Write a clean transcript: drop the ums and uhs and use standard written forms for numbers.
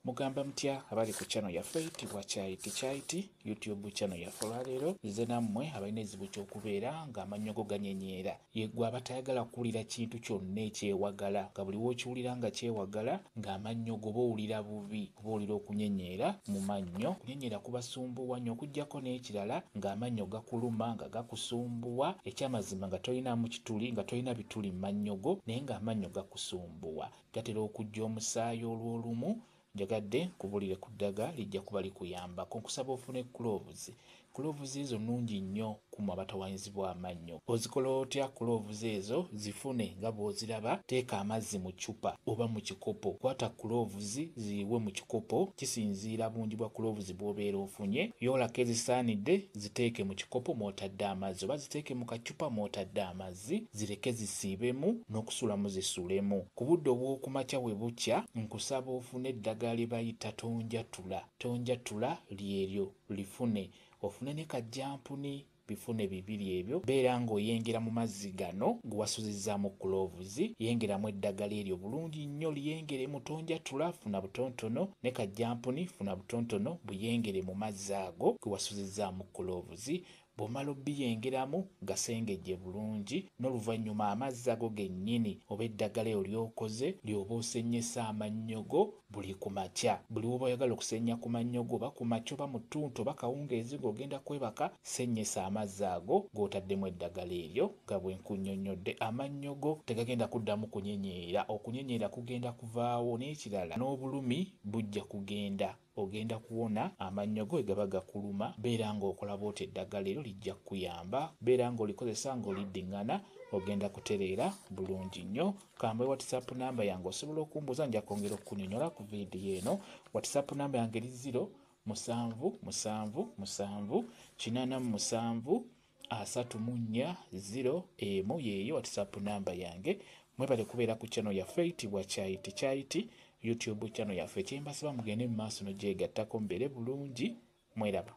Mugamba mutya abali ku channel yaffe eyitibwa Kyaiti YouTube channel yaffe olwaleero nze nammwe abalina ezibu ky'okubeera ng'amannyo ganyenyeera yeggwe abatayagala kuwulira kintu kyonna ekyewagala nga buli w'okiwulira nga kyewagala ng'amannyo go bowulira bubi bowulira okunyenyeera mu mannyo kunyenyeera kubasumbuwa nnyo okuggyako n'ekirala ng'amannyo gakuluma nga gakusumbuwa ekyamazima nga tolinamu kituli nga tolina bituli mu mannyo go naye ng'amannyo gakusumbuwa gatera okujja omusaayi olw'olumu njagadde kubulire ku ddagala lijja kuba likuyambako nkusaba ofune gloves ezo nnungi nnyo kumwe abatawaanyizibwa amannyo ozikola otya gloves ezo zifune nga bw'oziraba teeka amazzi mu ccupa oba mu kikopo kwata gloves ziyiwe mu kikopo kisinziira bungi bwa gloves bw'obeera ofunye yoolako ezisaanidde ziteeke mu kikopo mw'otadde amazzi oba ziteeke mu kaccupa mw'otadde amazzi zireke zisiibemu n'okusulamu zisulemu ku budde obw'okumakya bwe bukya nkusaba ofune eddagala lye bayita tonjatula lyeryo lifune ofune ne kajjampuni bifune bibiri ebyo beera ng'oyengera mu mazzi gano gewasuzizzaamu gloves yengeramu eddagala eryo bulungi nnyo liyengere mu tonjatula funa butontono ne kajjampuni funa butontono buyengere mu mazzi ago gewasuzizzaamu gloves bw'omala obbiyengeramu gasengejje bulungi n'oluvannyuma amazzi ago gennyini oba eddagala eyo ly'okoze lyoba osennyesa amannyo go buli ku makya buli woba oyagala okusennya ku mannyo go oba ku makya oba mu ttuntu oba kawungeezi ng'ogenda kwebaka sennyesa amazzi ago g'otaddemu eddagala eryo nga bwe nkunnyonnyodde amannyo go tegagenda kuddamu kunyenyeera okunyenyeera kugenda kuvaawo n'ekirala n'obulumi bujja kugenda ogenda kuwona amannyo go egaba gakuluma beera ng'okola bw'oti eddagala eryo lijja kukuyamba beera ng'olikozesa ng'oliddiŋŋana ogenda kutereera bulungi nnyo kamba WhatsApp namba yange osobola okumbuuza nja kwongera okukunnyonnyola ku viidiyo eno WhatsApp namba yange eri 0777873401 yeeyo WhatsApp namba yange mwebale kubeera ku channel yaffe eyitibwa Kyaiti YouTube channel yaffe kyembasaba mugende mu maaso n'ogyegattako mbeere bulungi mweraba